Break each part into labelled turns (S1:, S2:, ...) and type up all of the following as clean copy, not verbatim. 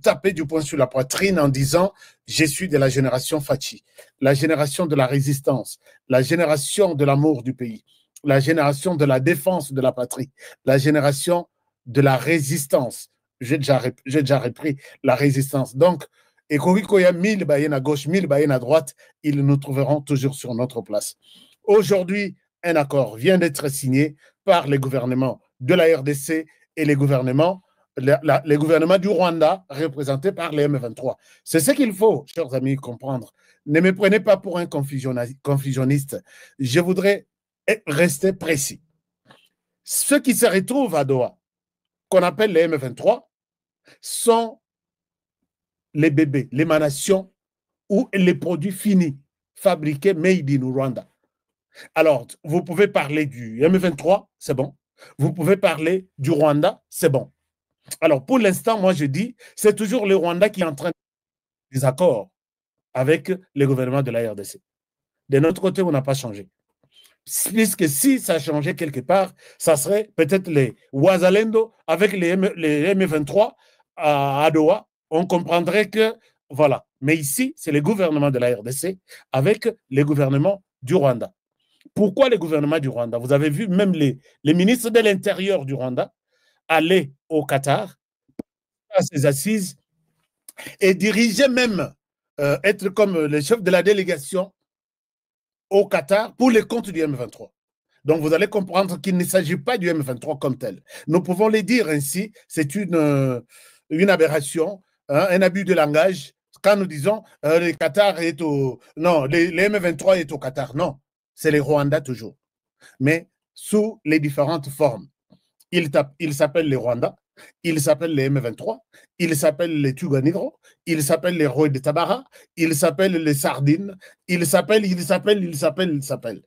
S1: taper du poing sur la poitrine en disant « Je suis de la génération Fachi, la génération de la résistance, la génération de l'amour du pays, la génération de la défense de la patrie, la génération de la résistance. » J'ai déjà repris la résistance. Donc, et il y a 1000 baïens à gauche, 1000 baïens à droite, ils nous trouveront toujours sur notre place. Aujourd'hui, un accord vient d'être signé par les gouvernements de la RDC et les gouvernements du Rwanda représentés par les M23. C'est ce qu'il faut, chers amis, comprendre. Ne me prenez pas pour un confusionniste. Je voudrais rester précis. Ceux qui se retrouvent à Doha, qu'on appelle les M23, sont les bébés, l'émanation ou les produits finis, fabriqués made in Rwanda. Alors, vous pouvez parler du M23, c'est bon. Vous pouvez parler du Rwanda, c'est bon. Alors, pour l'instant, moi, je dis, c'est toujours le Rwanda qui est en train de faire des accords avec les gouvernements de la RDC. De notre côté, on n'a pas changé. Puisque si ça changeait quelque part, ça serait peut-être les Ouazalendo avec les M23 à Doha. On comprendrait que, voilà. Mais ici, c'est le gouvernement de la RDC avec les gouvernements du Rwanda. Pourquoi les gouvernements du Rwanda? Vous avez vu même les ministres de l'Intérieur du Rwanda aller au Qatar à ses assises et diriger même, être comme le chef de la délégation au Qatar pour les comptes du M23. Donc, vous allez comprendre qu'il ne s'agit pas du M23 comme tel. Nous pouvons le dire ainsi, c'est une aberration, hein, un abus de langage. Quand nous disons le Qatar est au... Non, les M23 est au Qatar. Non, c'est les Rwandais toujours. Mais sous les différentes formes. Ils s'appellent les Rwandais, ils s'appellent les M23, ils s'appellent les Tuganigro, ils s'appellent les Rois de Tabara, ils s'appellent les Sardines, ils s'appellent.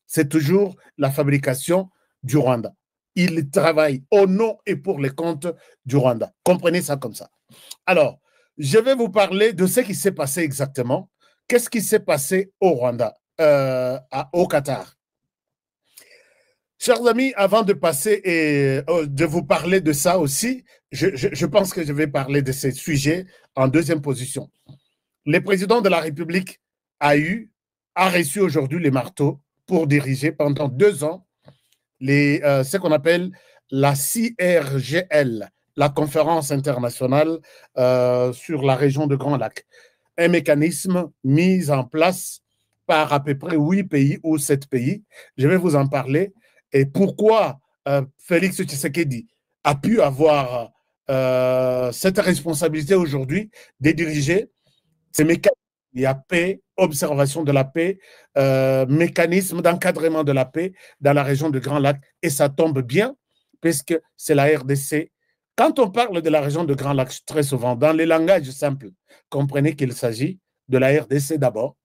S1: C'est toujours la fabrication du Rwanda. Ils travaillent au nom et pour les comptes du Rwanda. Comprenez ça comme ça. Alors, je vais vous parler de ce qui s'est passé exactement. Qu'est-ce qui s'est passé au Rwanda, au Qatar? Chers amis, avant de passer et de vous parler de ça aussi, je pense que je vais parler de ces sujets en deuxième position. Le président de la République a reçu aujourd'hui les marteaux pour diriger pendant 2 ans ce qu'on appelle la CIRGL, la conférence internationale sur la région de Grand Lac. Un mécanisme mis en place par à peu près 8 pays ou 7 pays. Je vais vous en parler. Et pourquoi Félix Tshisekedi a pu avoir cette responsabilité aujourd'hui de diriger ces mécanismes. Il y a paix, observation de la paix, mécanisme d'encadrement de la paix dans la région de Grand Lac. Et ça tombe bien, puisque c'est la RDC. Quand on parle de la région de Grand Lac, très souvent, dans les langages simples, comprenez qu'il s'agit de la RDC d'abord,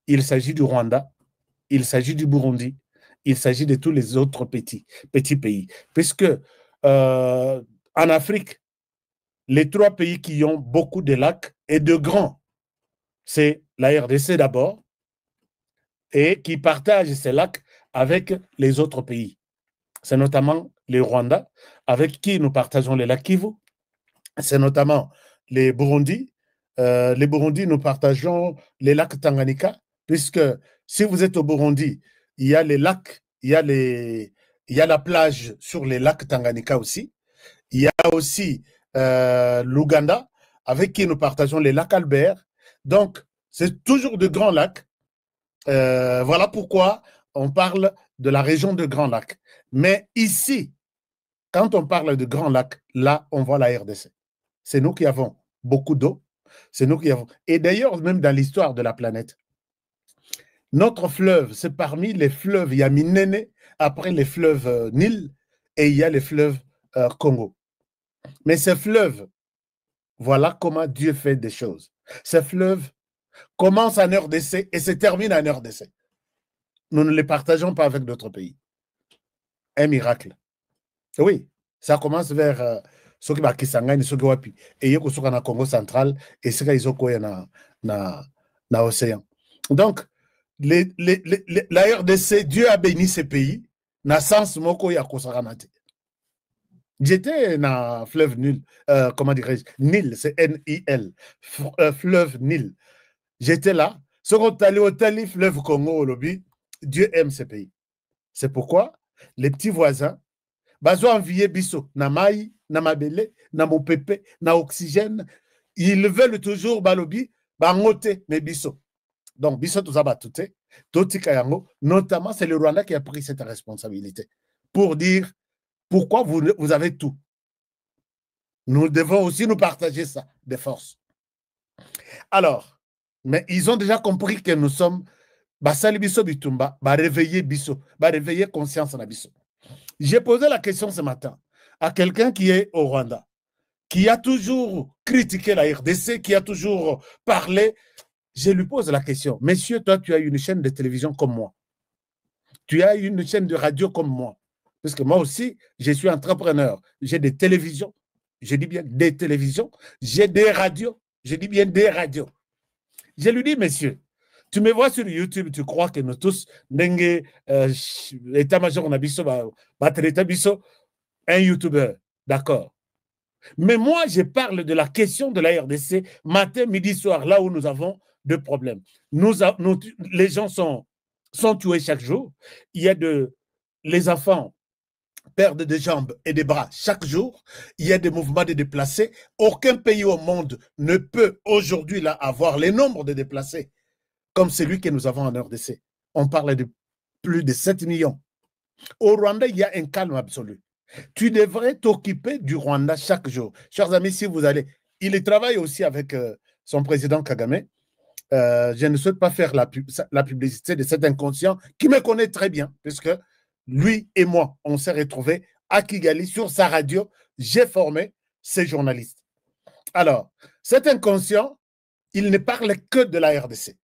S1: il s'agit du Rwanda, il s'agit du Burundi, il s'agit de tous les autres petits pays. Puisque en Afrique, les 3 pays qui ont beaucoup de lacs et de grands, c'est la RDC d'abord, et qui partage ces lacs avec les autres pays. C'est notamment les Rwandais, avec qui nous partageons les lacs Kivu. C'est notamment les Burundi. Les Burundi, nous partageons les lacs Tanganyika, puisque si vous êtes au Burundi, il y a les lacs, il y a la plage sur les lacs Tanganyika aussi. Il y a aussi l'Ouganda, avec qui nous partageons les lacs Albert. Donc, c'est toujours de grands lacs. Voilà pourquoi on parle de la région de Grands Lacs. Mais ici, quand on parle de Grands Lacs, là, on voit la RDC. C'est nous qui avons beaucoup d'eau. C'est nous qui avons... Et d'ailleurs, même dans l'histoire de la planète, notre fleuve, c'est parmi les fleuves, il y a Minene, après les fleuves Nil, et il y a les fleuves Congo. Mais ces fleuves, voilà comment Dieu fait des choses. Ces fleuves commencent en RDC et se terminent en RDC. Nous ne les partageons pas avec d'autres pays. Un miracle. Oui, ça commence vers ceux qui sont Kisangani, ceux qui sont Wapi, et ils sont au Congo central, et ceux qui sont dans l'océan. Donc, la RDC, Dieu a béni ces pays, na sens moko ya kosakanate. J'étais dans fleuve Nil, comment dirais-je, Nil, c'est N-I-L, fleuve Nil. J'étais là, sur Otali, fleuve Congo, au lobby, Dieu aime ce pays. C'est pourquoi les petits voisins, bazo envier biso, na maï, na mabele, na mopepe, na oxygène, ils veulent toujours balobi, bangote, mais biso. Donc, biso tout ça batouté, Toti Kayango, notamment, c'est le Rwanda qui a pris cette responsabilité pour dire pourquoi vous avez tout. Nous devons aussi nous partager ça, des forces. Alors, mais ils ont déjà compris que nous sommes Basali Biso Bitumba, réveiller Biso, réveiller conscience na Biso. J'ai posé la question ce matin à quelqu'un qui est au Rwanda, qui a toujours critiqué la RDC, qui a toujours parlé. Je lui pose la question, monsieur, toi, tu as une chaîne de télévision comme moi. Tu as une chaîne de radio comme moi. Parce que moi aussi, je suis entrepreneur. J'ai des télévisions. Je dis bien des télévisions. J'ai des radios. Je dis bien des radios. Je lui dis, monsieur, tu me vois sur YouTube, tu crois que nous tous, état-major, un YouTuber. D'accord. Mais moi, je parle de la question de la RDC matin, midi, soir, là où nous avons deux problèmes. Les gens sont tués chaque jour. Il y a les enfants perdent des jambes et des bras chaque jour. Il y a des mouvements de déplacés. Aucun pays au monde ne peut aujourd'hui là avoir les nombres de déplacés comme celui que nous avons en RDC. On parle de plus de 7 millions. Au Rwanda, il y a un calme absolu. Tu devrais t'occuper du Rwanda chaque jour. Chers amis, si vous allez... Il travaille aussi avec son président Kagame. Je ne souhaite pas faire la publicité de cet inconscient qui me connaît très bien, puisque lui et moi, on s'est retrouvés à Kigali sur sa radio. J'ai formé ces journalistes. Alors, cet inconscient, il ne parle que de la RDC.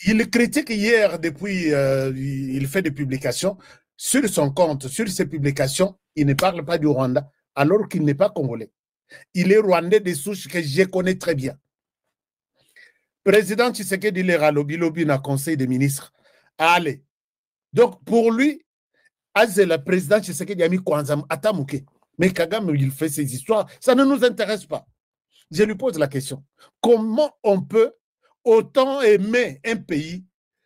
S1: Il critique hier, depuis, il fait des publications sur son compte, sur ses publications, il ne parle pas du Rwanda, alors qu'il n'est pas congolais. Il est rwandais de souche que je connais très bien. Président Tshisekedi lera lobby dans le conseil des ministres. Allez. Donc, pour lui, le président Tshisekedi a mis Kwanzam Atamuke. Mais Kagame, il fait ses histoires. Ça ne nous intéresse pas. Je lui pose la question. Comment on peut autant aimer un pays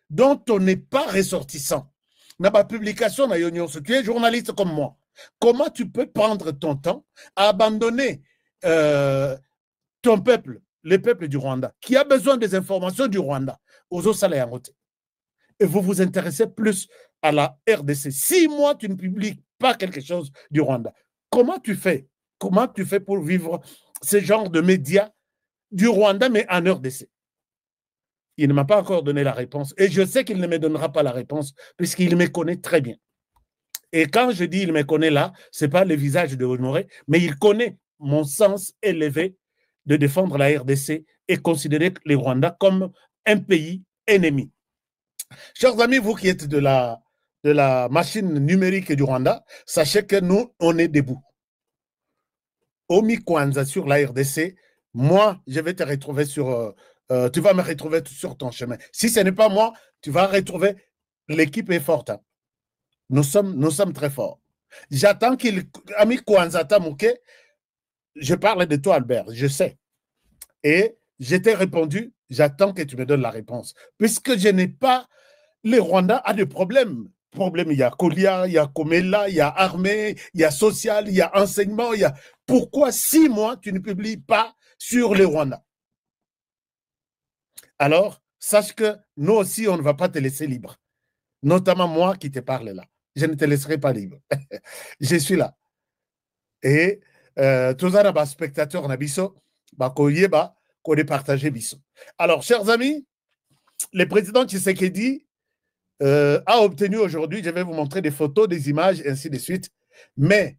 S1: dont on n'est pas ressortissant? Dans ma publication, tu es journaliste comme moi. Comment tu peux prendre ton temps à abandonner ton peuple, le peuple du Rwanda, qui a besoin des informations du Rwanda, aux autres salaires? Et vous vous intéressez plus à la RDC. Si moi, tu ne publies pas quelque chose du Rwanda, comment tu fais? Comment tu fais pour vivre ce genre de médias du Rwanda, mais en RDC? Il ne m'a pas encore donné la réponse. Et je sais qu'il ne me donnera pas la réponse, puisqu'il me connaît très bien. Et quand je dis il me connaît là, ce n'est pas le visage de Honoré, mais il connaît mon sens élevé de défendre la RDC et considérer le Rwanda comme un pays ennemi. Chers amis, vous qui êtes de la machine numérique du Rwanda, sachez que nous, on est debout. Omi Kwanza sur la RDC, moi, je vais te retrouver sur... tu vas me retrouver sur ton chemin. Si ce n'est pas moi, tu vas retrouver... L'équipe est forte. Hein. Nous sommes très forts. J'attends qu'il... Ami Kwanza Tamouke, je parle de toi, Albert, je sais. Et je t'ai répondu, j'attends que tu me donnes la réponse. Puisque je n'ai pas... Le Rwanda a des problèmes. Il y a Kolia, il y a Komela, il y a armée, il y a social, il y a enseignement, il y a... Pourquoi 6 mois tu ne publies pas sur le Rwanda? Alors, sache que nous aussi, on ne va pas te laisser libre. Notamment moi qui te parle là. Je ne te laisserai pas libre. Je suis là. Et tous les spectateurs na biso, koyeba, ko départager biso. Alors, chers amis, le président Tshisekedi a obtenu aujourd'hui, je vais vous montrer des photos, des images, ainsi de suite. Mais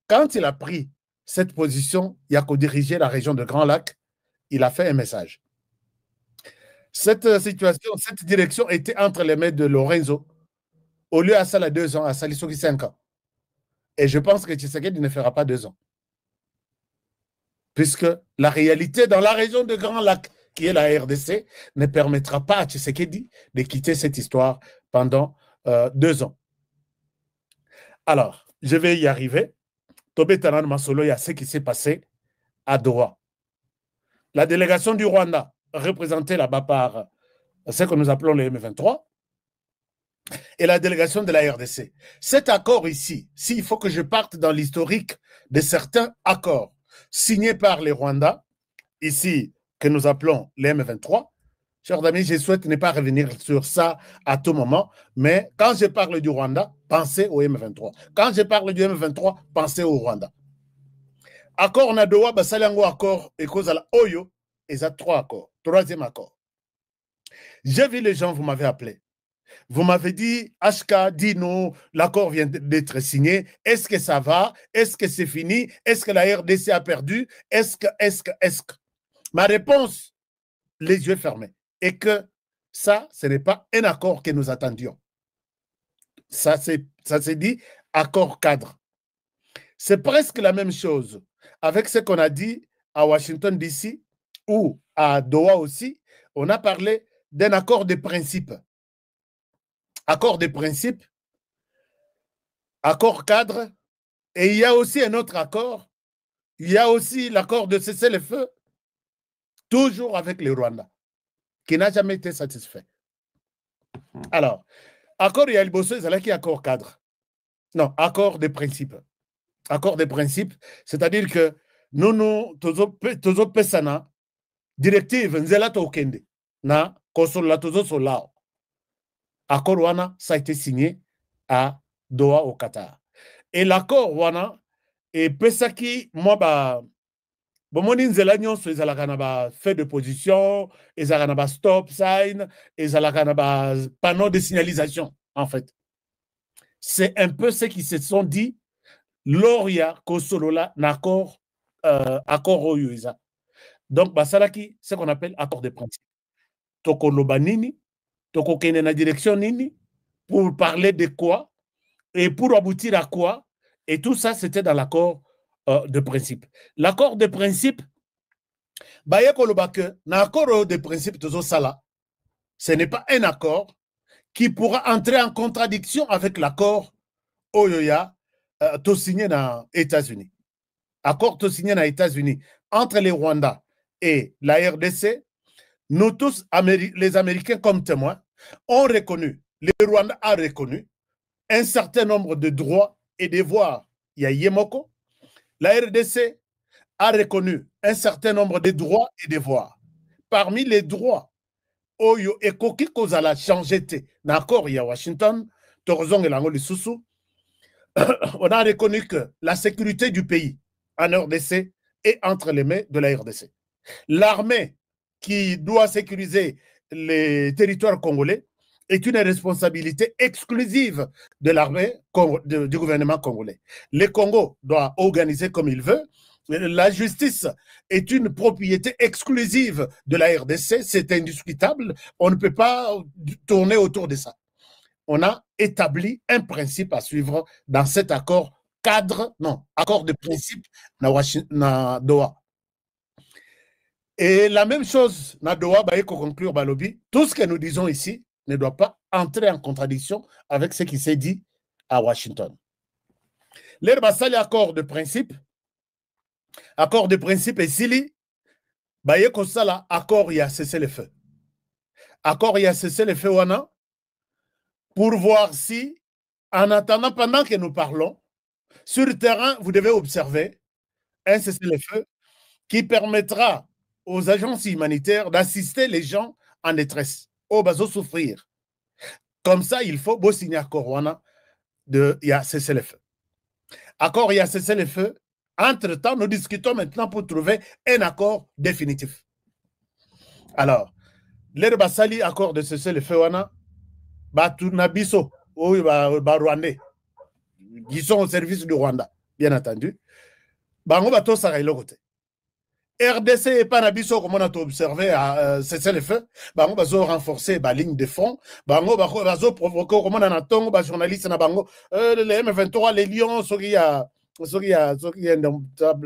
S1: quand il a pris cette position, il a co-dirigé la région de Grand Lac, il a fait un message. Cette situation, cette direction était entre les mains de Lorenzo. Au lieu à ça, à 2 ans, à Salisoki 5 ans. Et je pense que Tshisekedi ne fera pas 2 ans. Puisque la réalité dans la région de Grand Lac, qui est la RDC, ne permettra pas à Tshisekedi de quitter cette histoire pendant 2 ans. Alors, je vais y arriver. Tobetanan Masolo, il y a ce qui s'est passé à Doha. La délégation du Rwanda, représentée là-bas par ce que nous appelons le M23, et la délégation de la RDC. Cet accord ici, s'il faut que je parte dans l'historique de certains accords signés par les Rwandais, ici, que nous appelons les M23, chers amis, je souhaite ne pas revenir sur ça à tout moment, mais quand je parle du Rwanda, pensez au M23. Quand je parle du M23, pensez au Rwanda. Accord Nadoa, Basalango accord, et cause à la Oyo, et ça, 3 accords. 3e accord. J'ai vu les gens, vous m'avez appelé. Vous m'avez dit, HK, dis-nous, l'accord vient d'être signé. Est-ce que ça va? Est-ce que c'est fini? Est-ce que la RDC a perdu? Est-ce que? Ma réponse, les yeux fermés, est que ça, ce n'est pas un accord que nous attendions. Ça s'est dit accord cadre. C'est presque la même chose avec ce qu'on a dit à Washington, D.C. ou à Doha aussi. On a parlé d'un accord de principe. Accord de principe, accord cadre, et il y a aussi un autre accord. Il y a aussi l'accord de cesser le feu, toujours avec les Rwandais, qui n'a jamais été satisfait. Alors, accord Yaliboso, c'est là qui est accord cadre. Non, accord de principe. Accord de principe, c'est-à-dire que nous, tozo pesana, directive, nzela tokende, na, konsola tozo solao. Accord Wana, ça a été signé à Doha au Qatar. Et l'accord Wana, et Pesaki, moi, bomoni nzela nyonso ezalaka na ba fait de position, ezalaka na ba stop sign, ezalaka na ba panneau de signalisation, en fait. C'est un peu ce qui se sont dit lors ya kosolola n'accord accord oyuiza. Donc basalaki, ce qu'on appelle accord de principe. Toko lobanini, toko kene na direction nini, pour parler de quoi et pour aboutir à quoi. Et tout ça, c'était dans l'accord de principe. L'accord de principe, l'accord de principe, ce n'est pas un accord qui pourra entrer en contradiction avec l'accord Oyoya signé dans les États-Unis. Accord signé dans les États-Unis entre les Rwandais et la RDC. Nous tous, les Américains comme témoins, ont reconnu, les Rwandais ont reconnu un certain nombre de droits et devoirs. Il y a Yemoko. La RDC a reconnu un certain nombre de droits et devoirs. Parmi les droits, Oyo et Koki Kozala changé, d'accord, il y a Washington, Torzong et Lango Lissousou, on a reconnu que la sécurité du pays en RDC est entre les mains de la RDC. L'armée qui doit sécuriser les territoires congolais est une responsabilité exclusive de l'armée du gouvernement congolais. Le Congo doit organiser comme il veut. La justice est une propriété exclusive de la RDC, c'est indiscutable. On ne peut pas tourner autour de ça. On a établi un principe à suivre dans cet accord cadre, non, accord de principe na Doha. Et la même chose, na Doha, conclure Balobi, tout ce que nous disons ici ne doit pas entrer en contradiction avec ce qui s'est dit à Washington. L'Herbasali accord de principe et Sili, Sala, accord y a cessé le feu. Accord y a cessé le feu, Wana, pour voir si, en attendant, pendant que nous parlons, sur le terrain, vous devez observer un cessez-le-feu qui permettra aux agences humanitaires d'assister les gens en détresse, au bateau souffrir. Comme ça, il faut signer accord Wana de y a cessez-le-feu. Accord y a cessez-le-feu. Entre-temps, nous discutons maintenant pour trouver un accord définitif. Alors, l'Herbasali, accord de cessez-le-feu, Wana, Nabiso, Rwandais, qui sont au service du Rwanda, bien entendu. Bango bato sara ilokote. RDC et Panabiso, comme on a observé à cessez-le-feu, bango bazo renforcer la ligne de front, bango bazo provoquer, comme on a entendu, journaliste na bango, les M23, les Lions, ceux qui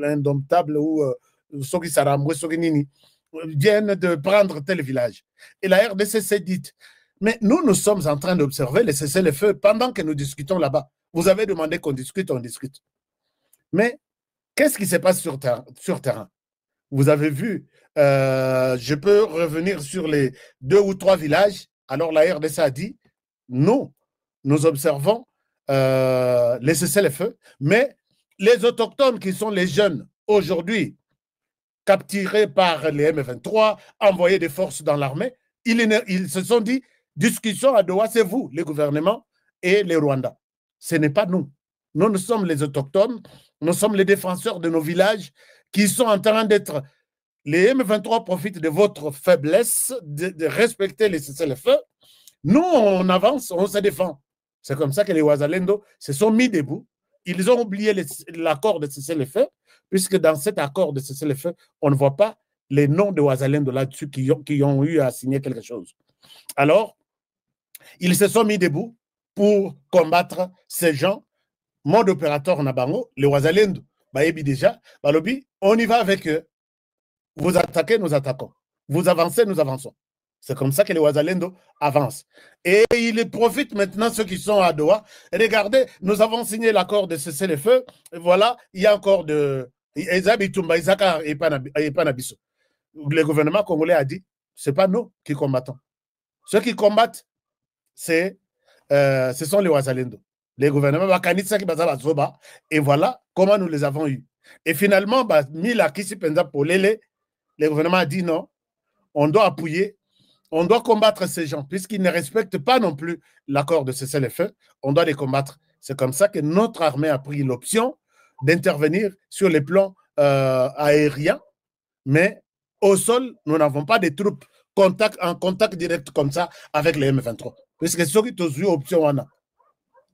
S1: indomptable ou ceux qui s'arambouent, ceux qui nini, viennent de prendre tel village. Et la RDC s'est dite, mais nous sommes en train d'observer les cessez-le-feu pendant que nous discutons là-bas. Vous avez demandé qu'on discute, on discute. Mais qu'est-ce qui se passe sur terrain? Vous avez vu, je peux revenir sur les 2 ou 3 villages. Alors la RDC a dit, nous observons les cessez-le-feu, mais les autochtones qui sont les jeunes aujourd'hui, capturés par les M23, envoyés des forces dans l'armée, ils se sont dit, discussion à Doha, c'est vous, les gouvernements et les Rwandais. Ce n'est pas nous. Nous sommes les autochtones, nous sommes les défenseurs de nos villages qui sont en train d'être... Les M23 profitent de votre faiblesse de respecter les cessez-le-feu. Nous, on avance, on se défend. C'est comme ça que les Wazalendo se sont mis debout. Ils ont oublié l'accord de cessez-le-feu, puisque dans cet accord de cessez-le-feu, on ne voit pas les noms de Wazalendo là-dessus qui ont eu à signer quelque chose. Alors, ils se sont mis debout pour combattre ces gens. Mode opérateur Nabango, les Wazalendo, déjà, on y va avec eux. Vous attaquez, nous attaquons. Vous avancez, nous avançons. C'est comme ça que les Wazalendo avancent. Et ils profitent maintenant, ceux qui sont à Doha. Regardez, nous avons signé l'accord de cessez-le-feu. Voilà, il y a encore de... Le gouvernement congolais a dit, ce n'est pas nous qui combattons. Ceux qui combattent, ce sont les Wazalendo. Les gouvernements, et voilà comment nous les avons eus. Et finalement, Mila Kisipenza Polele, le gouvernement a dit non, on doit appuyer, on doit combattre ces gens, puisqu'ils ne respectent pas non plus l'accord de cessez-le-feu, on doit les combattre. C'est comme ça que notre armée a pris l'option d'intervenir sur les plans aériens, mais au sol, nous n'avons pas de troupes en contact direct comme ça avec les M23. Puisque ceux qui ont eu option,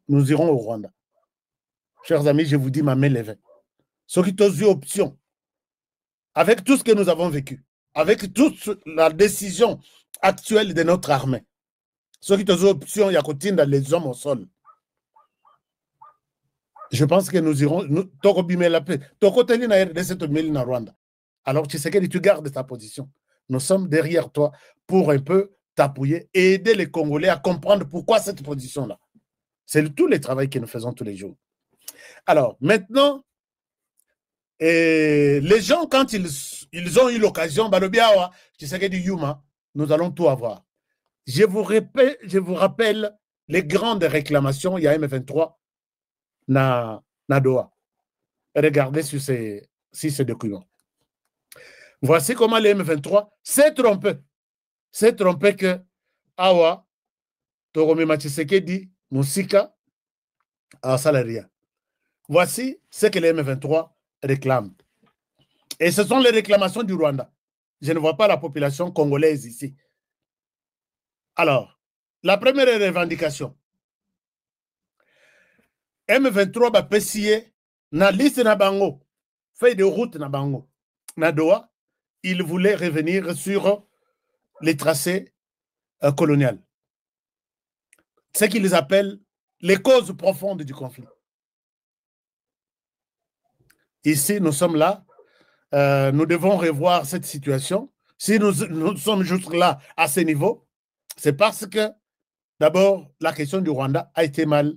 S1: nous irons au Rwanda. Chers amis, je vous dis ma main levée. Ceux qui ont eu option, avec tout ce que nous avons vécu, avec toute la décision actuelle de notre armée, ceux qui ont eu option, il y a dans les hommes au sol. Je pense que nous irons, alors tu sais que tu gardes ta position. Nous sommes derrière toi pour un peu t'appuyer et aider les Congolais à comprendre pourquoi cette position-là. C'est tout le travail que nous faisons tous les jours. Alors, maintenant, les gens, quand ils ont eu l'occasion, tu sais que du Yuma, nous allons tout avoir. Je vous rappelle les grandes réclamations, il y a M23 na Doha. Regardez sur ces documents. Voici comment les M23 s'est trompé. S'est trompé que Awa, Toromema Tshisekedi, Moussika, a Salaria. Voici ce que les M23 réclament. Et ce sont les réclamations du Rwanda. Je ne vois pas la population congolaise ici. Alors, la première revendication. M23 va pessier na liste na bango, feuille de route na bango. Na Doha, il voulait revenir sur les tracés coloniaux. Ce qu'ils appellent les causes profondes du conflit. Ici, nous sommes là. Nous devons revoir cette situation. Si nous sommes juste là, à ce niveau, c'est parce que, d'abord, la question du Rwanda a été mal...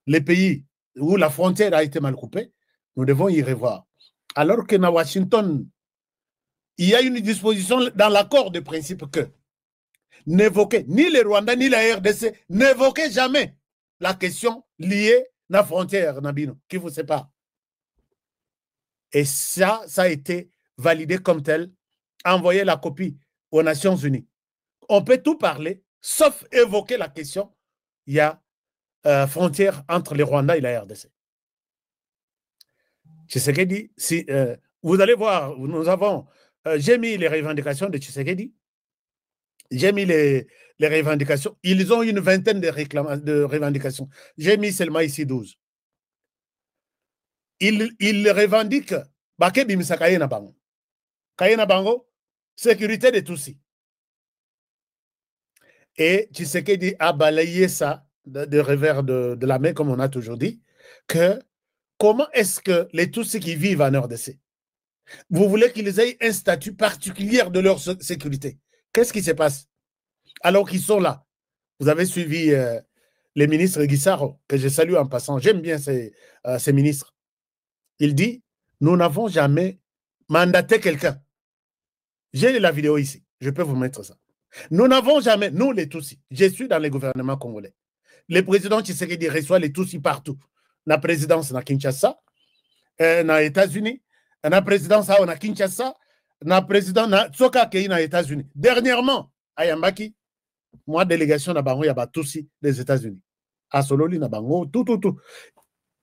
S1: les pays où la frontière a été mal coupée, nous devons y revoir. Alors que à Washington, il y a une disposition dans l'accord de principe que n'évoquez ni le Rwanda ni la RDC, n'évoquez jamais la question liée à la frontière Nabino, qui vous sépare. Et ça a été validé comme tel, envoyé la copie aux Nations Unies. On peut tout parler, sauf évoquer la question, il y a frontière entre le Rwanda et la RDC. Tshisekedi, si, vous allez voir, nous avons, j'ai mis les revendications de Tshisekedi, j'ai mis les revendications, ils ont une vingtaine de revendications, j'ai mis seulement ici 12. Ils revendiquent Bake Bimisa Kayena Bango. Kayena Bango, sécurité de Tutsis. Et Tshisekedi a balayé ça de revers de la main, comme on a toujours dit, que comment est-ce que les Tutsis qui vivent en RDC, vous voulez qu'ils aient un statut particulier de leur sécurité? Qu'est-ce qui se passe? Alors qu'ils sont là. Vous avez suivi les ministres Guissaro, que je salue en passant. J'aime bien ces ministres. Il dit, nous n'avons jamais mandaté quelqu'un. J'ai la vidéo ici, je peux vous mettre ça. Nous n'avons jamais, nous les Tutsis, je suis dans le gouvernement congolais. Le président Tshisekedi reçoit les Tutsis partout. La présidence na Kinshasa, na États-Unis, la présidence na Kinshasa, la président na Tsoka Kei na États-Unis. Dernièrement, à Yambaki, moi, délégation na Bango Yaba Tutsi des États-Unis. À Sololi na Bango, tout.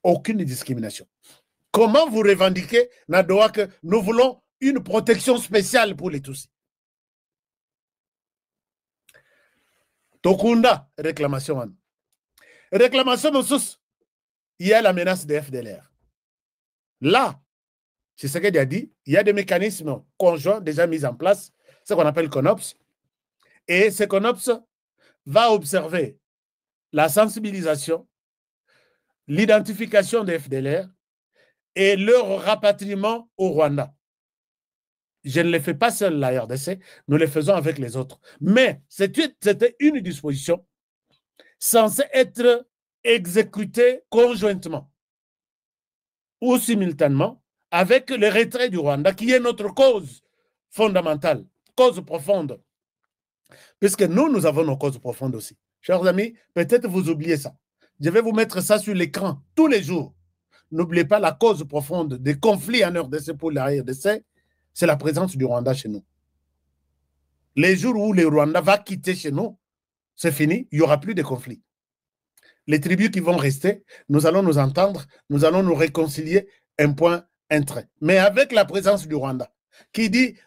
S1: Aucune discrimination. Comment vous revendiquez, Nadoa, que nous voulons une protection spéciale pour les Tutsis? Tokunda, réclamation. Réclamation, il y a la menace des FDLR. Là, c'est ce qu'il a dit, il y a des mécanismes conjoints déjà mis en place, ce qu'on appelle CONOPS. Et ce CONOPS va observer la sensibilisation, l'identification des FDLR et leur rapatriement au Rwanda. Je ne le fais pas seul, la RDC, nous le faisons avec les autres. Mais c'était une disposition censée être exécutée conjointement ou simultanément avec le retrait du Rwanda, qui est notre cause fondamentale, cause profonde. Puisque nous avons nos causes profondes aussi. Chers amis, peut-être vous oubliez ça. Je vais vous mettre ça sur l'écran tous les jours. N'oubliez pas la cause profonde des conflits en RDC pour la RDC, c'est la présence du Rwanda chez nous. Les jours où le Rwanda va quitter chez nous, c'est fini, il n'y aura plus de conflits. Les tribus qui vont rester, nous allons nous entendre, nous allons nous réconcilier, un point, un trait. Mais avec la présence du Rwanda, qui dit,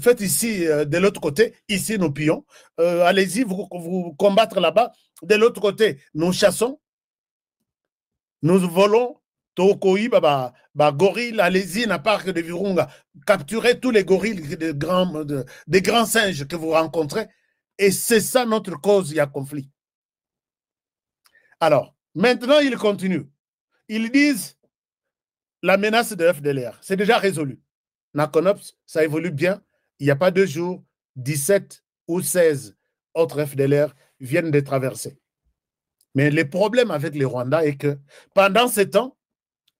S1: faites ici, de l'autre côté, ici nous pillons, allez-y, vous combattre là-bas, de l'autre côté, nous chassons, nous volons, Tokoï, gorille, allez-y, n'a pas que de Virunga, capturez tous les gorilles des grands singes que vous rencontrez, et c'est ça notre cause, il y a conflit. Alors, maintenant, ils continuent. Ils disent, la menace de FDLR, c'est déjà résolu. Nakonops, ça évolue bien. Il n'y a pas 2 jours, 17 ou 16 autres FDLR viennent de traverser. Mais le problème avec les Rwandais est que pendant ce temps,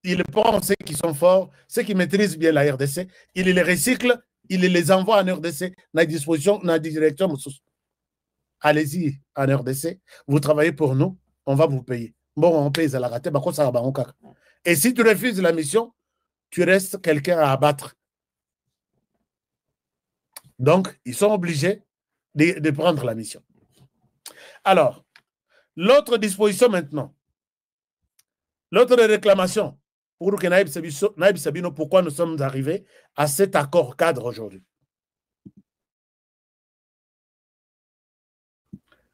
S1: ils prennent ceux qui sont forts, ceux qui maîtrisent bien la RDC, ils les recyclent, ils les envoient en RDC, dans la disposition, dans la direction. Allez-y en RDC, vous travaillez pour nous, on va vous payer. Bon, on paye à la raté, et si tu refuses la mission, tu restes quelqu'un à abattre. Donc, ils sont obligés de prendre la mission. Alors, l'autre disposition maintenant, l'autre réclamation pour que Naïb Sabino, pourquoi nous sommes arrivés à cet accord cadre aujourd'hui.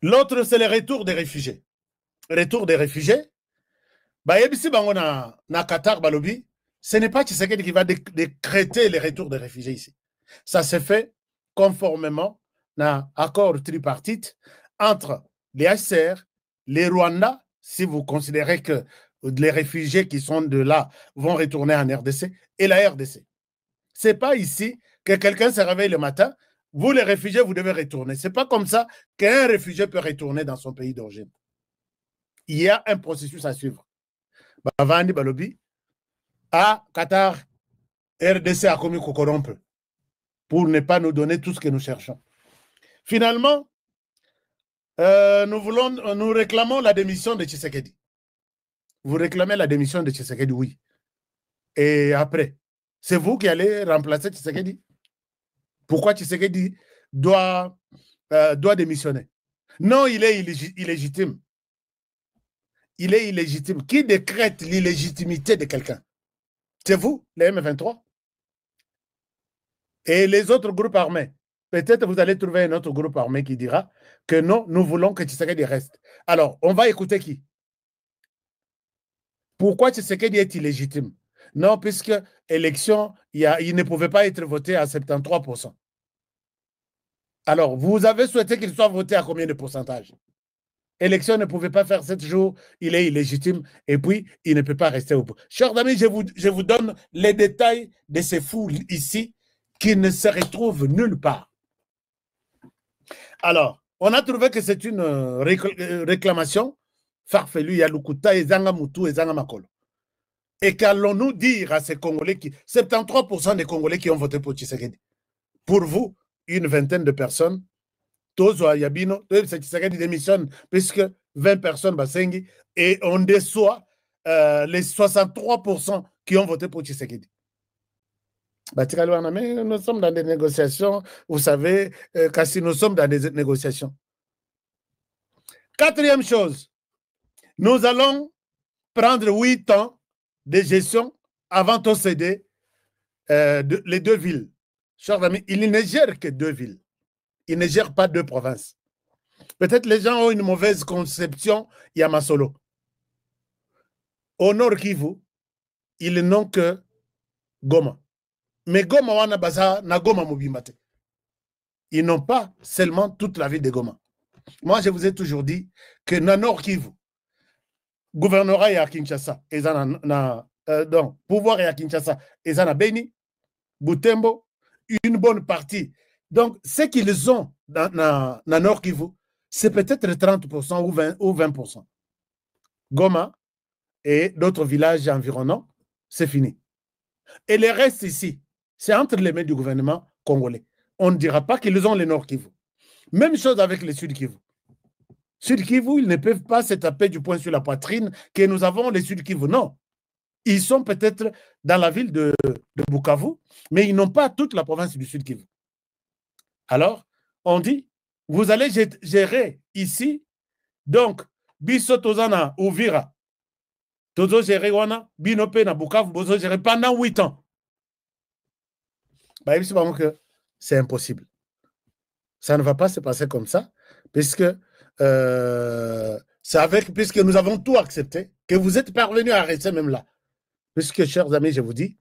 S1: L'autre, c'est le retour des réfugiés. Retour des réfugiés, na Qatar, Balobi, ce n'est pas Tshisekedi qui va décréter le retour des réfugiés ici. Ça se fait conformément à l'accord tripartite entre les HCR, les Rwandais, si vous considérez que les réfugiés qui sont de là vont retourner en RDC, et la RDC. Ce n'est pas ici que quelqu'un se réveille le matin, vous les réfugiés, vous devez retourner. Ce n'est pas comme ça qu'un réfugié peut retourner dans son pays d'origine. Il y a un processus à suivre. Bavandi Balobi, à Qatar, RDC a commis qu'on corrompe pour ne pas nous donner tout ce que nous cherchons. Finalement, nous réclamons la démission de Tshisekedi. Vous réclamez la démission de Tshisekedi, oui. Et après, c'est vous qui allez remplacer Tshisekedi. Pourquoi Tshisekedi doit démissionner? Non, il est illégitime. Il est illégitime. Qui décrète l'illégitimité de quelqu'un? C'est vous, les M23. Et les autres groupes armés. Peut-être vous allez trouver un autre groupe armé qui dira que non, nous voulons que Tshisekedi reste. Alors, on va écouter qui? Pourquoi Tshisekedi est illégitime? Non, puisque élection, il ne pouvait pas être voté à 73%. Alors, vous avez souhaité qu'il soit voté à combien de pourcentage? Élection ne pouvait pas faire 7 jours, il est illégitime et puis il ne peut pas rester au pouvoir. Chers amis, je vous donne les détails de ces fous ici qui ne se retrouvent nulle part. Alors, on a trouvé que c'est une réclamation farfelue, Yalukuta et Zanga Mutu et Zanga Makolo. Et qu'allons-nous dire à ces Congolais 73% des Congolais qui ont voté pour Tshisekedi. Pour vous, une vingtaine de personnes, Tozo Yabino, Tshisekedi démissionne, puisque 20 personnes, Basengi, et on déçoit les 63% qui ont voté pour Tshisekedi. Nous sommes dans des négociations, vous savez, si nous sommes dans des négociations. Quatrième chose, nous allons prendre 8 ans de gestion avant de céder les 2 villes. Chers amis, il ne gère que 2 villes. Il ne gère pas 2 provinces. Peut-être les gens ont une mauvaise conception, Yamasolo. Au nord Kivu, ils n'ont que Goma. Mais Goma wana baza na Goma Mobimate. Ils n'ont pas seulement toute la ville de Goma. Moi, je vous ai toujours dit que na nord Kivu, gouvernorat ya Kinshasa, donc pouvoir ya Kinshasa, ezana Beni, Butembo, une bonne partie. Donc, ce qu'ils ont dans nord Kivu, c'est peut-être 30% ou 20%. Goma et d'autres villages environnants, c'est fini. Et le reste ici, c'est entre les mains du gouvernement congolais. On ne dira pas qu'ils ont le Nord Kivu. Même chose avec le Sud Kivu. Sud Kivu, ils ne peuvent pas se taper du poing sur la poitrine que nous avons les Sud Kivu. Non. Ils sont peut-être dans la ville de Bukavu, mais ils n'ont pas toute la province du Sud Kivu. Alors, on dit, vous allez gérer ici, donc, Biso Tozana Uvira, Tozo gérer wana, Binope na Bukavu, Bozo gérer pendant 8 ans. Bah, c'est impossible. Ça ne va pas se passer comme ça, puisque puisque nous avons tout accepté, que vous êtes parvenus à rester même là. Puisque, chers amis, je vous dis,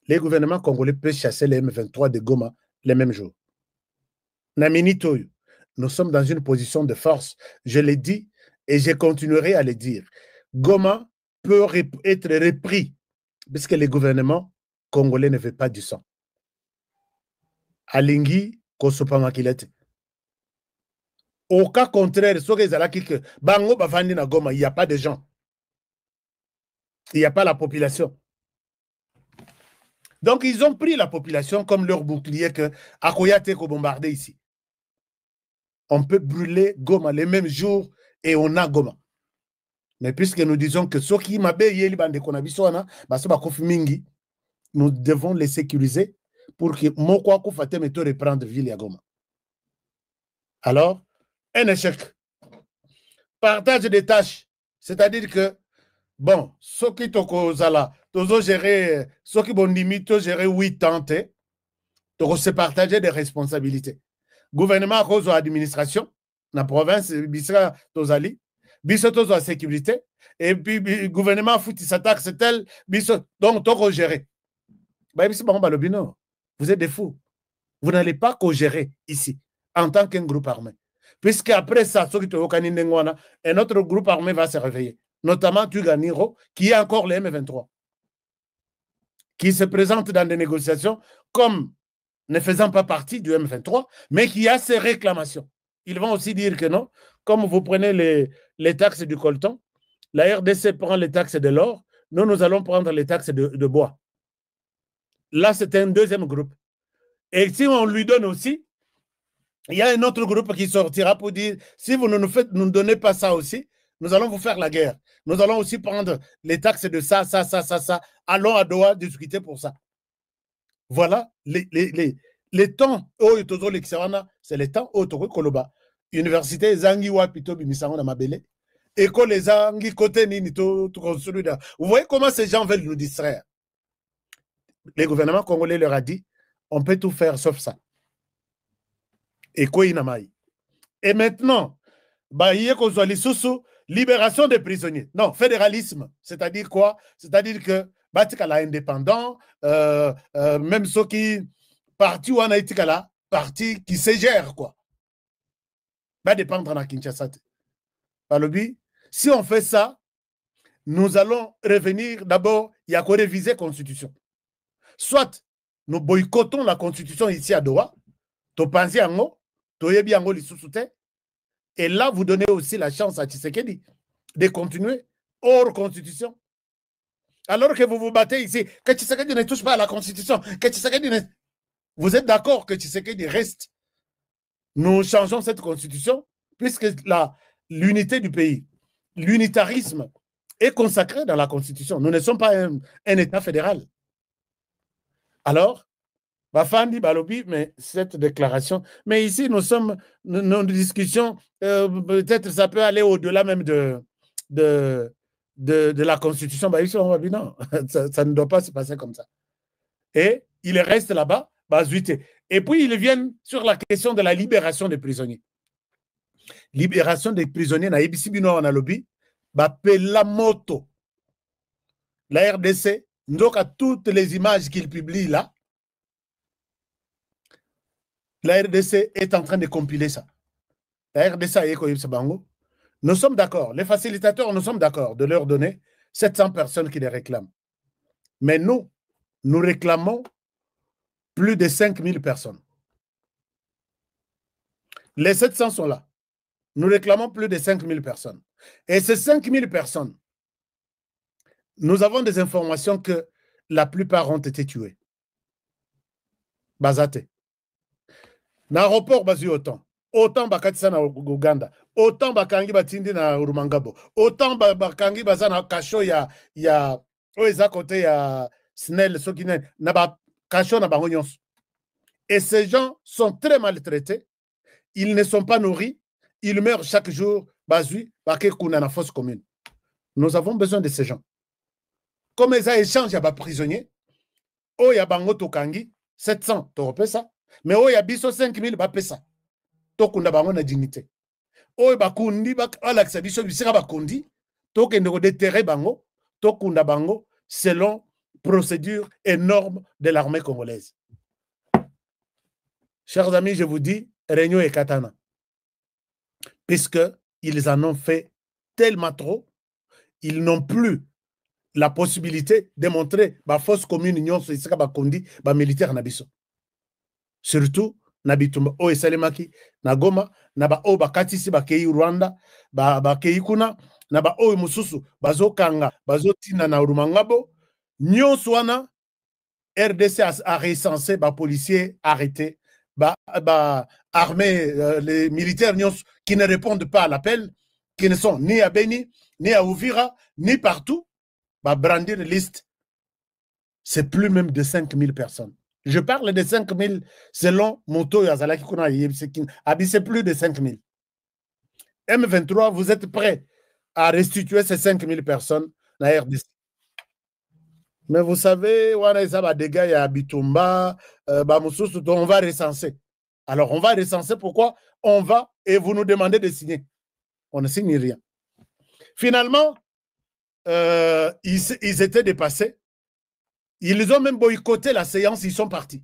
S1: les gouvernements congolais peuvent chasser les M23 de Goma les mêmes jours. Namini Toyo, nous sommes dans une position de force. Je l'ai dit et je continuerai à le dire. Goma peut être repris, puisque les gouvernements congolais ne veulent pas du sang. Alingi Kosopamakilete. Au cas contraire, Bango Bavandi na Goma, il n'y a pas de gens. Il n'y a pas la population. Donc, ils ont pris la population comme leur bouclier que Akoyate ko bombardé ici. On peut brûler Goma les mêmes jours et on a Goma. Mais puisque nous disons que ceux qui nous devons les sécuriser pour que Mokwaku Fateme te reprendre ville à Goma. Alors, un échec. Partage des tâches. C'est-à-dire que, bon, ceux qui ont géré, ceux qui ont géré 8 ans, ils se partager des responsabilités. Gouvernement à cause de l'administration, la province, Bissra Tozali, Bissra Tozo sécurité, et puis le gouvernement fouti s'attaque, c'est tel, donc Togo gérer. Vous êtes des fous. Vous n'allez pas co-gérer ici, en tant qu'un groupe armé. Puisqu'après ça, un autre groupe armé va se réveiller, notamment Tuganiro, qui est encore le M23, qui se présente dans des négociations comme ne faisant pas partie du M23, mais qui a ses réclamations. Ils vont aussi dire que non, comme vous prenez les taxes du coltan, la RDC prend les taxes de l'or, nous allons prendre les taxes de bois. Là, c'est un deuxième groupe. Et si on lui donne aussi, il y a un autre groupe qui sortira pour dire, si vous ne nous donnez pas ça aussi, nous allons vous faire la guerre. Nous allons aussi prendre les taxes de ça. Allons à Doha discuter pour ça. Voilà les temps où c'est les temps où Koloba. Université Zangi Wapito Bimisango na Mabele. École Zangi côté Nini tout construit. Vous voyez comment ces gens veulent nous distraire. Le gouvernement congolais leur a dit, on peut tout faire sauf ça. Et maintenant, libération des prisonniers. Non, fédéralisme. C'est-à-dire quoi? C'est-à-dire que Batikala indépendant, même ceux qui parti ou Anaïtikala, parti qui se gère, quoi. Va dépendre de Kinshasa. Si on fait ça, nous allons revenir d'abord, il y a qu'à réviser la Constitution. Soit nous boycottons la Constitution ici à Doha, et là, vous donnez aussi la chance à Tshisekedi de continuer hors Constitution. Alors que vous vous battez ici, que Tshisekedi ne touche pas à la Constitution, que Tshisekedi ne... Vous êtes d'accord que Tshisekedi reste. Nous changeons cette Constitution, puisque l'unité du pays, l'unitarisme est consacré dans la Constitution. Nous ne sommes pas un État fédéral. Alors, Bafandi, Balobi, mais cette déclaration, mais ici, nous sommes, nos discussions, peut-être ça peut aller au-delà même de la Constitution. Bah, ici, on va dire non, ça ne doit pas se passer comme ça. Et il reste là-bas, et puis ils viennent sur la question de la libération des prisonniers. Libération des prisonniers, na Ibisibino en lobby, la moto. La RDC, donc à toutes les images qu'il publie là, la RDC est en train de compiler ça. La RDC a écouté ce bango. Nous sommes d'accord, les facilitateurs, nous sommes d'accord de leur donner 700 personnes qui les réclament. Mais nous réclamons plus de 5000 personnes. Les 700 sont là. Nous réclamons plus de 5000 personnes. Et ces 5000 personnes, nous avons des informations que la plupart ont été tués. Bazate. L'aéroport bazu autant bakatisa na Uganda, autant bakangi batindi na Urumangabo, autant bakangi bazana kasho ya oeza côté ya Snell Sokinen na ba kasho na bango nyonso. Et ces gens sont très maltraités, ils ne sont pas nourris, ils meurent chaque jour bazui bake kuna na fosse commune. Nous avons besoin de ces gens. Comme ils échangent à prisonniers, oh ya bango tokangi 700 to ça. Mais oh, il y a biso 5000 ba pesa. Tokunda bango na dignité. Oh, bakundi bak alaxa biso bisira bakundi. Tokende ko déterrer bango, tokunda bango selon procédure et normes de l'armée congolaise. Chers amis, je vous dis, Réunion et Katana. Puisque ils en ont fait tellement trop, ils n'ont plus la possibilité de montrer ba fausse commune union sur isika bakundi ba militaire na biso. Surtout na bitumba o esalemaki na Goma na ba o bakatisi bakei Rwanda bakei kuna na ba o mususu bazokanga bazotina na Rumangabo nyonso wana RDC a recensé ba policiers arrêtés ba armée les militaires nyonso qui ne répondent pas à l'appel, qui ne sont ni à Beni ni à Uvira ni partout, ba brandir liste. C'est plus même de 5000 personnes. Je parle de 5000 selon Moto Yazalaki Kuna c'est plus de 5000. M23, vous êtes prêts à restituer ces 5000 personnes dans la RDC. Mais vous savez, on a des dégâts à Bitumba, on va recenser. Alors, on va recenser pourquoi on va et vous nous demandez de signer. On ne signe rien. Finalement, ils étaient dépassés. Ils ont même boycotté la séance, ils sont partis.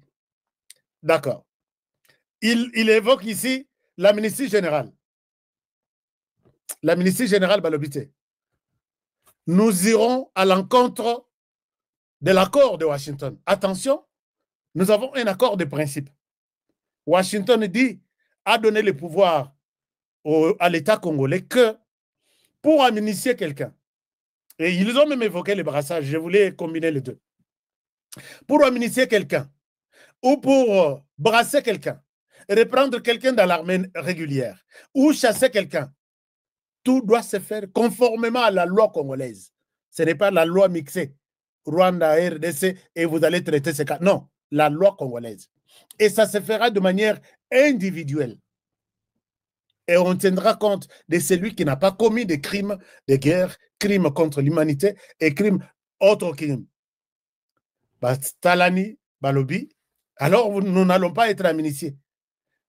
S1: D'accord. Il évoque ici la ministre générale. La ministre générale Balobité. Nous irons à l'encontre de l'accord de Washington. Attention, nous avons un accord de principe. Washington dit, a donné le pouvoir à l'État congolais que pour amnistier quelqu'un, et ils ont même évoqué le brassage, je voulais combiner les deux. Pour amnistier quelqu'un ou pour brasser quelqu'un, reprendre quelqu'un dans l'armée régulière ou chasser quelqu'un, tout doit se faire conformément à la loi congolaise. Ce n'est pas la loi mixée, Rwanda, RDC, et vous allez traiter ces cas. Non, la loi congolaise. Et ça se fera de manière individuelle. Et on tiendra compte de celui qui n'a pas commis de crimes de guerre, crimes contre l'humanité et crimes autres crimes. Talani, Balobi, alors nous n'allons pas être amnistiés.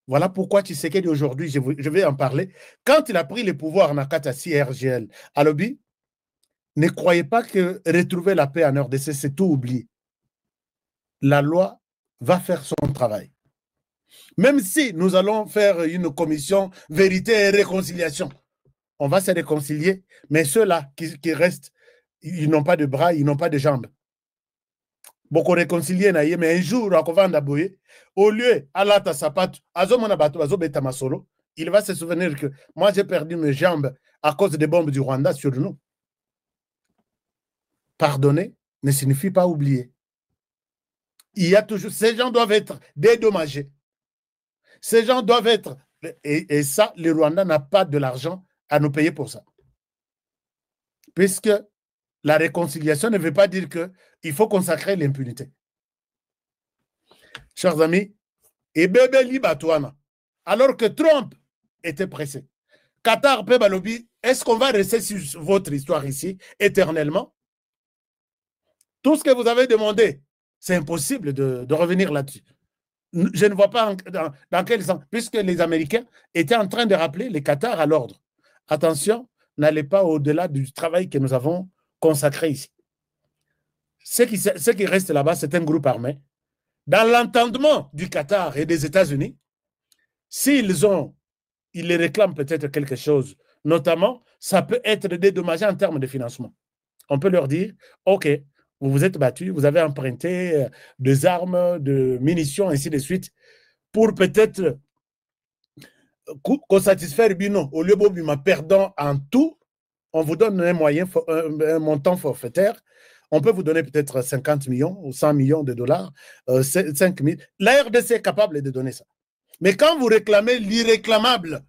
S1: Voilà pourquoi Tshisekedi aujourd'hui, je vais en parler. Quand il a pris le pouvoir en Akatasi RGL, Alobi, ne croyez pas que retrouver la paix en RDC, c'est tout oublier. La loi va faire son travail. Même si nous allons faire une commission vérité et réconciliation, on va se réconcilier, mais ceux-là qui restent, ils n'ont pas de bras, ils n'ont pas de jambes. Beaucoup réconcilier, mais un jour, au lieu alata sapat, il va se souvenir que moi j'ai perdu mes jambes à cause des bombes du Rwanda sur nous. Pardonnez, ne signifie pas oublier. Il y a toujours, ces gens doivent être dédommagés. Ces gens doivent être, et ça, le Rwanda n'a pas de l'argent à nous payer pour ça. Puisque la réconciliation ne veut pas dire qu'il faut consacrer l'impunité. Chers amis, et bébé Libatouana, alors que Trump était pressé, Qatar, Pebalobi, est-ce qu'on va rester sur votre histoire ici éternellement? Tout ce que vous avez demandé, c'est impossible de revenir là-dessus. Je ne vois pas dans quel sens, puisque les Américains étaient en train de rappeler les Qatar à l'ordre. Attention, n'allez pas au-delà du travail que nous avons consacré ici. Ce qui reste là-bas, c'est un groupe armé. Dans l'entendement du Qatar et des États-Unis, s'ils les réclament peut-être quelque chose, notamment, ça peut être dédommagé en termes de financement. On peut leur dire, OK, vous vous êtes battus, vous avez emprunté des armes, de munitions, ainsi de suite, pour peut-être qu'on satisfaire Bino. Au lieu de perdant en tout, on vous donne un montant forfaitaire. On peut vous donner peut-être 50 millions ou 100 millions de dollars, 5 000. La RDC est capable de donner ça. Mais quand vous réclamez l'irréclamable,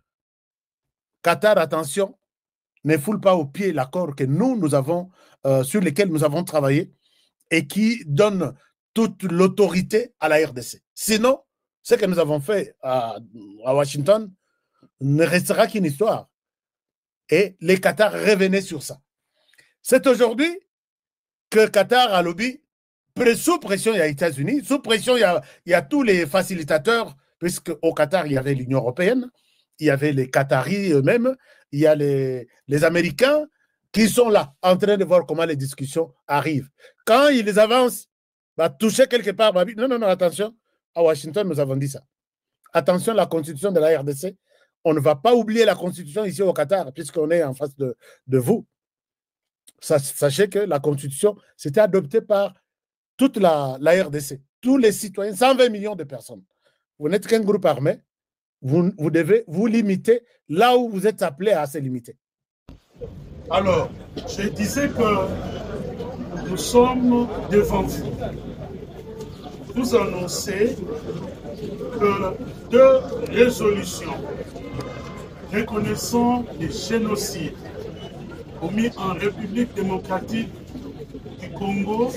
S1: Qatar, attention, ne foule pas au pied l'accord que nous avons, sur lequel nous avons travaillé et qui donne toute l'autorité à la RDC. Sinon, ce que nous avons fait à Washington ne restera qu'une histoire. Et les Qatar revenaient sur ça. C'est aujourd'hui que Qatar a lobby, sous pression, il y a les États-Unis, sous pression, il y a tous les facilitateurs, puisqu'au Qatar, il y avait l'Union européenne, il y avait les Qataris eux-mêmes, il y a les Américains qui sont là, en train de voir comment les discussions arrivent. Quand ils avancent, toucher quelque part, non, attention, à Washington, nous avons dit ça. Attention, la constitution de la RDC, on ne va pas oublier la constitution ici au Qatar, puisqu'on est en face de vous. Sachez que la constitution, c'était adoptée par toute la RDC, tous les citoyens, 120 millions de personnes. Vous n'êtes qu'un groupe armé, vous devez vous limiter là où vous êtes appelé à se limiter.
S2: Alors, je disais que nous sommes devant vous. Vous annoncez que 2 résolutions reconnaissant les génocides commis en République démocratique du Congo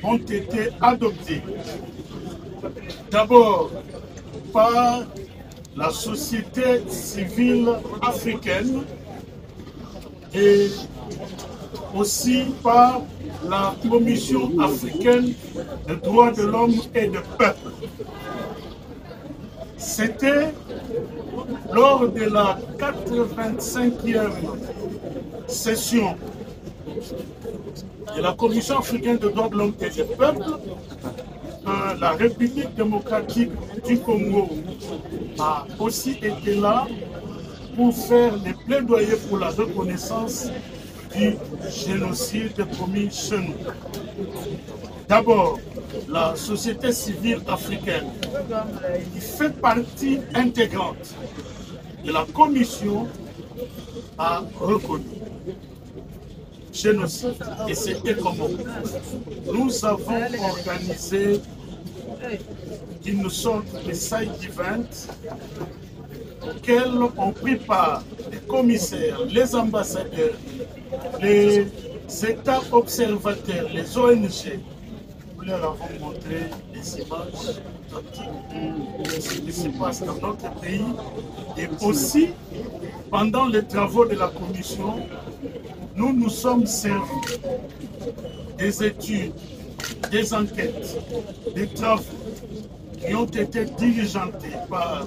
S2: ont été adoptées. D'abord par la société civile africaine et aussi par la Commission africaine des droits de l'homme et du peuple. C'était lors de la 85e session de la Commission africaine des droits de l'homme et du peuple, la République démocratique du Congo a aussi été là pour faire des plaidoyers pour la reconnaissance du génocide commis chez nous. D'abord, la société civile africaine, qui fait partie intégrante de la commission, a reconnu génocide. Et c'était comment? Nous avons organisé une sorte de side event auquel ont pris part les commissaires, les ambassadeurs, les États observateurs, les ONG. Nous leur avons montré les images de ce qui se passe dans notre pays. Et aussi, pendant les travaux de la commission, nous nous sommes servis des études, des enquêtes, des travaux qui ont été diligentés par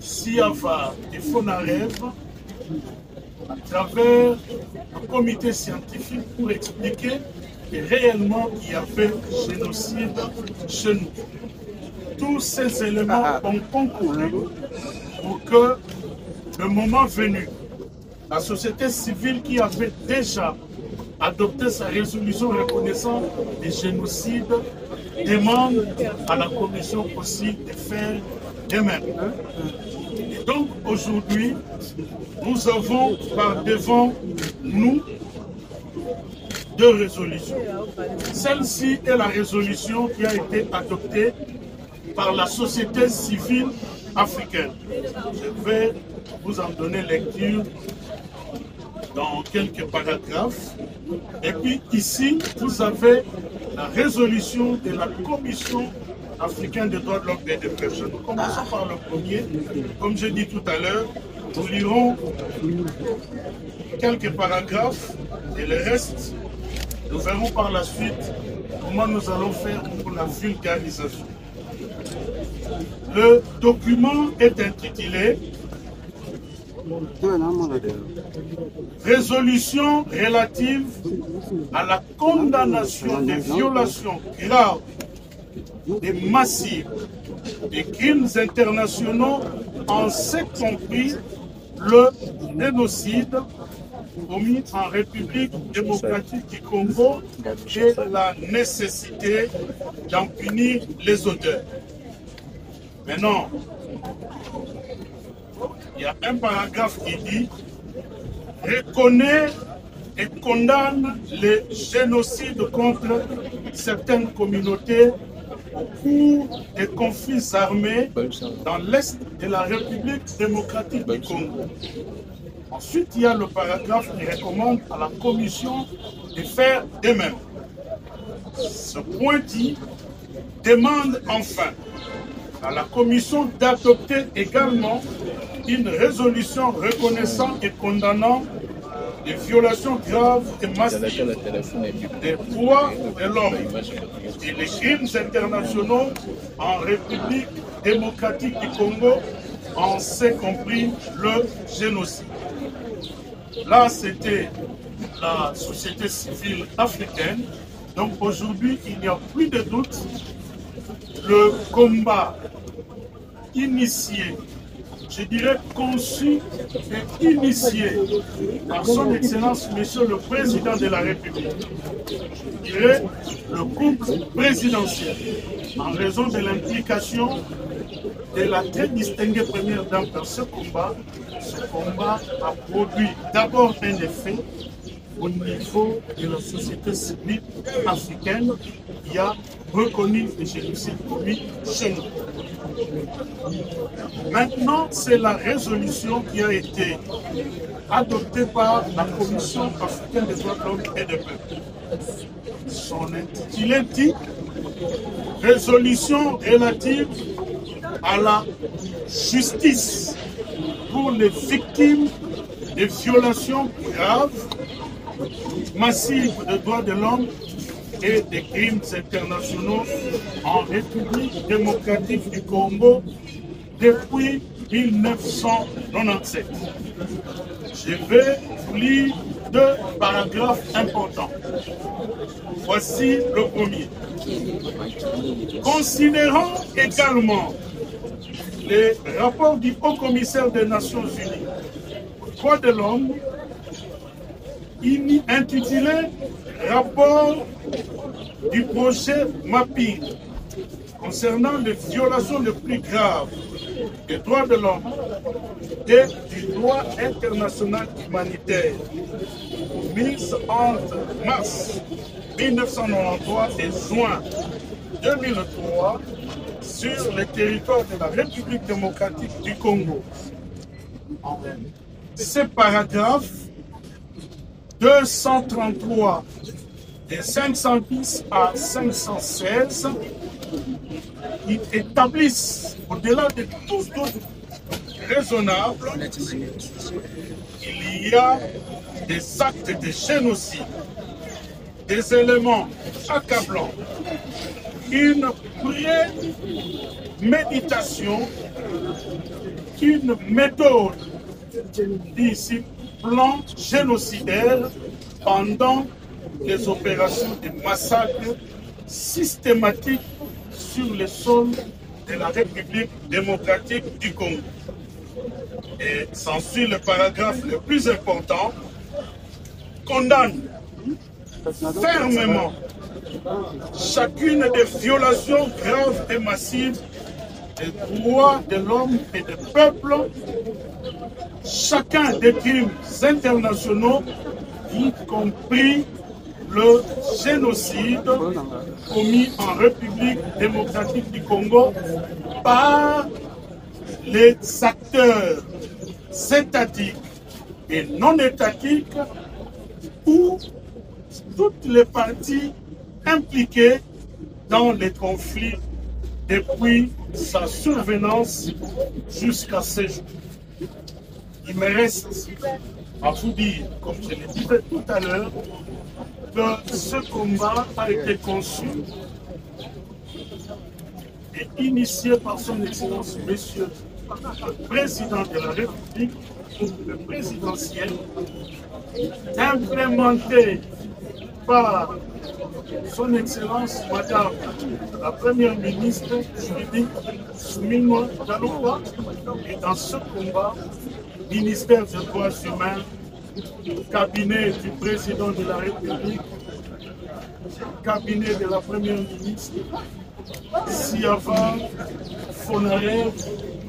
S2: SIAVA et FONAREV à travers le comité scientifique pour expliquer que réellement il y avait génocide chez nous. Tous ces éléments ont concouru pour que, le moment venu, la société civile qui avait déjà adopté sa résolution reconnaissant les génocides demande à la commission aussi de faire de même. Et donc aujourd'hui, nous avons devant nous deux résolutions. Celle-ci est la résolution qui a été adoptée par la société civile africaine. Je vais vous en donner lecture dans quelques paragraphes. Et puis ici, vous avez la résolution de la Commission africaine des droits de l'homme et des personnes. Nous commençons par le premier. Comme j'ai dit tout à l'heure, nous lirons quelques paragraphes et le reste, nous verrons par la suite comment nous allons faire pour la vulgarisation. Le document est intitulé Résolution relative à la condamnation des violations graves et massives des crimes internationaux, en ce compris le génocide commis en République démocratique du Congo et la nécessité d'en punir les auteurs. Maintenant, il y a un paragraphe qui dit « reconnaît et condamne les génocides contre certaines communautés au cours des conflits armés dans l'Est de la République démocratique du Congo. » Ensuite, il y a le paragraphe qui recommande à la Commission de faire de même. Ce point dit « demande enfin à la Commission d'adopter également une résolution reconnaissant et condamnant les violations graves et massives des droits de l'homme et les crimes internationaux en République démocratique du Congo, en ce compris le génocide. » Là, c'était la société civile africaine. Donc aujourd'hui, il n'y a plus de doute. Le combat initié, je dirais conçu et initié par son Excellence, Monsieur le Président de la République, je dirais le couple présidentiel, en raison de l'implication de la très distinguée première dame dans ce combat a produit d'abord un effet au niveau de la société civile africaine qui a reconnu les génocides commis chez nous. Maintenant, c'est la résolution qui a été adoptée par la Commission africaine des droits de l'homme et des peuples. Son intitulé dit « Résolution relative à la justice pour les victimes des violations graves, massives des droits de l'homme et des crimes internationaux en République démocratique du Congo depuis 1997. Je vais vous lire deux paragraphes importants. Voici le premier. Considérant également les rapports du Haut-Commissaire des Nations Unies aux droits de l'homme, intitulé Rapport du projet Mapping concernant les violations les plus graves des droits de l'homme et du droit international humanitaire mises entre mars 1993 et juin 2003 sur le territoire de la République démocratique du Congo. Ces paragraphes 233 et 510 à 516 qui établissent, au-delà de tout doute raisonnable, qu'il y a des actes de génocide, des éléments accablants, une préméditation, une méthode, ici, plan génocidaire pendant les opérations de massacre systématiques sur le sol de la République démocratique du Congo. Et s'ensuit le paragraphe le plus important, condamne fermement chacune des violations graves et massives des droits de l'homme et des peuples, chacun des crimes internationaux, y compris le génocide commis en République démocratique du Congo par les acteurs étatiques et non étatiques ou toutes les parties impliquées dans les conflits depuis sa survenance jusqu'à ce jour. Il me reste à vous dire, comme je l'ai dit tout à l'heure, que ce combat a été conçu et initié par son Excellence, Monsieur le Président de la République, le présidentiel, implémenté par son Excellence, Madame la Première ministre juridique Soumino Diallo. Et dans ce combat, ministère des droits humains, cabinet du président de la République, cabinet de la Première ministre, Siava, Fonaré,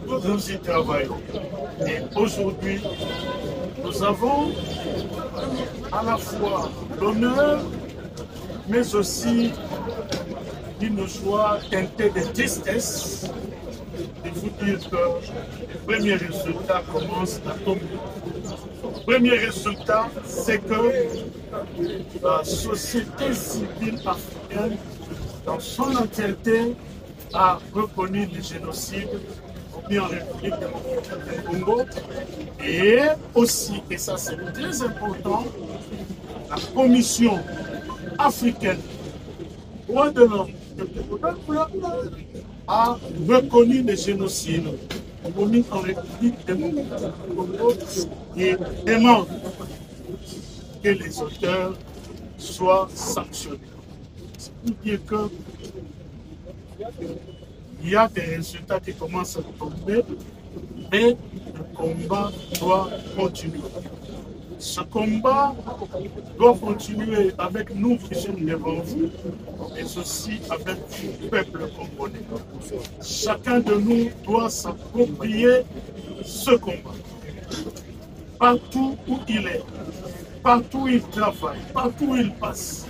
S2: nous y travaillons. Et aujourd'hui, nous avons à la fois l'honneur, mais aussi une joie teintée de tristesse de vous dire que les premiers résultats commencent à tomber. Le premier résultat, c'est que la société civile africaine, dans son entièreté, a reconnu le génocide commis en République démocratique du Congo. Et aussi, et ça c'est très important, la Commission africaine droits de l'homme a reconnu le génocide commis en République démocratique du Congo et demande que les auteurs soient sanctionnés. C'est pour dire que il y a des résultats qui commencent à tomber, mais le combat doit continuer. Ce combat doit continuer avec nous qui sommes devant vous, mais aussi avec le peuple congolais. Chacun de nous doit s'approprier ce combat. Partout où il est, partout où il travaille, partout où il passe,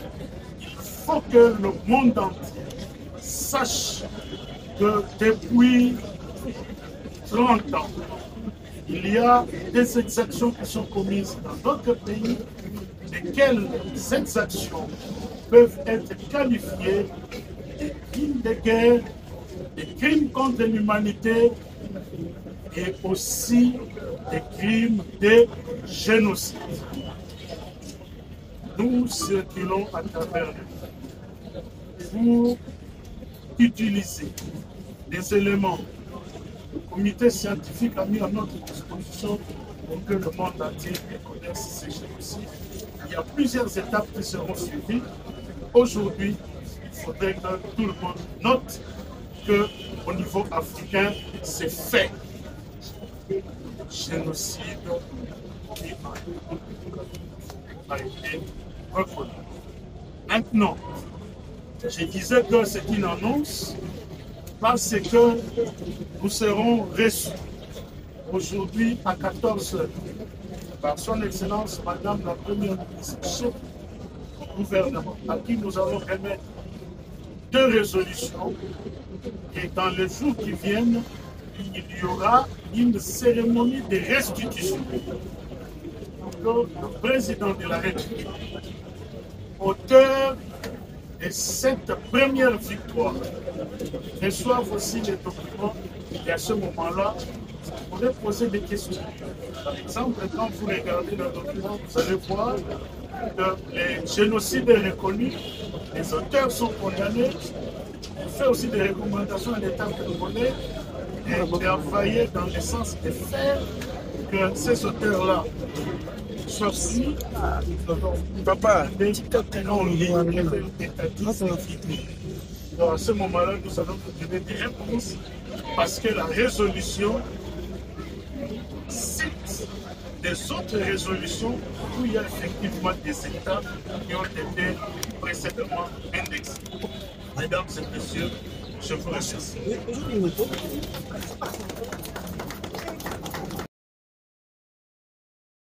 S2: il faut que le monde entier sache que depuis 30 ans, il y a des exactions qui sont commises dans d'autres pays, lesquelles exactions peuvent être qualifiées de crimes de guerre, des crimes contre l'humanité et aussi des crimes de génocide. Nous circulons à travers le monde pour utiliser des éléments. Le comité scientifique a mis à notre disposition pour que le monde entier connaisse ces génocides. Il y a plusieurs étapes qui seront suivies. Aujourd'hui, il faudrait que tout le monde note qu'au niveau africain, c'est fait. Le génocide qui a été reconnu. Maintenant, je disais que c'est une annonce parce que nous serons reçus aujourd'hui à 14h par son Excellence Madame la Première ministre chef du gouvernement, à qui nous allons remettre 2 résolutions. Et dans les jours qui viennent, il y aura une cérémonie de restitution. Donc, le président de la République, auteur de cette première victoire, reçoivent aussi les documents et à ce moment-là, vous pourrez poser des questions. Par exemple, quand vous regardez le document, vous allez voir que les génocides reconnu, les auteurs sont condamnés. On fait aussi des recommandations à l'État congolais et travailler dans le sens de faire que ces auteurs-là soient pris.
S3: Papa,
S2: à ce moment-là, nous allons vous donner des réponses parce que la résolution cite des autres résolutions où il y a effectivement des États qui ont été précédemment indexés. Mesdames et messieurs, je vous remercie.